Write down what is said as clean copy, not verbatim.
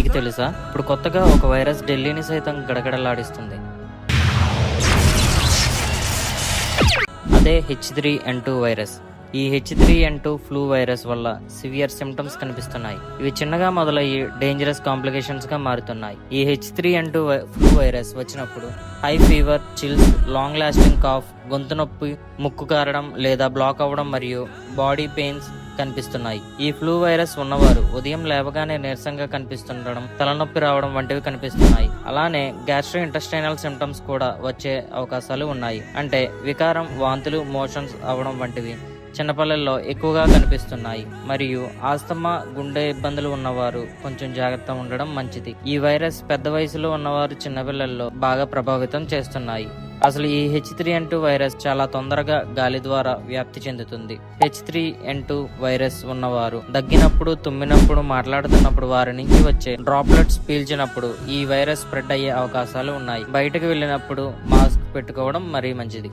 మీకు తెలుసా? ఇప్పుడు కొత్తగా ఒక వైరస్ ఢిల్లీని సైతం గడగడలాడిస్తుంది. అదే H3N2 వైరస్. ఈ H3N2 ఫ్లూ వైరస్ వల్ల సివియర్ సిమ్టమ్స్ కనిపిస్తున్నాయి. ఇవి చిన్నగా మొదలయ్యి డేంజరస్ కాంప్లికేషన్స్ గా మారుతున్నాయి. ఈ H3N2 ఫ్లూ వైరస్ వచ్చినప్పుడు high fever, chills, long lasting cough, గొంతు నొప్పి, ముక్కు కారడం లేదా బ్లాక్ అవ్వడం మరియు బాడీ పెయిన్స్ కనిపిస్తున్నాయి. ఈ ఫ్లూ వైరస్ ఉన్నవారు ఉదయం లేవగానే నీరసంగా కనిపిస్తుండడం, తలనొప్పి రావడం వంటివి కనిపిస్తున్నాయి. అలానే గ్యాస్ట్రో ఇంటెస్టైనల్ సిమ్టమ్స్ కూడా వచ్చే అవకాశాలు ఉన్నాయి. అంటే వికారం, వాంతులు, మోషన్స్ అవడం వంటివి చిన్నపిల్లల్లో ఎక్కువగా కనిపిస్తున్నాయి. మరియు ఆస్తమా, గుండె ఇబ్బందులు ఉన్నవారు కొంచెం జాగ్రత్తగా ఉండడం మంచిది. ఈ వైరస్ పెద్ద వయసులో ఉన్నవారు, చిన్నపిల్లల్లో బాగా ప్రభావితం చేస్తున్నాయి. అసలు ఈ H3N2 వైరస్ చాలా తొందరగా గాలి ద్వారా వ్యాప్తి చెందుతుంది. H3N2 వైరస్ ఉన్నవారు దగ్గినప్పుడు, తుమ్మినప్పుడు, మాట్లాడుతున్నప్పుడు వారి నుంచి వచ్చే డ్రాప్లెట్స్ పీల్చినప్పుడు ఈ వైరస్ స్ప్రెడ్ అయ్యే అవకాశాలు ఉన్నాయి. బయటకు వెళ్ళినప్పుడు మాస్క్ పెట్టుకోవడం మరీ మంచిది.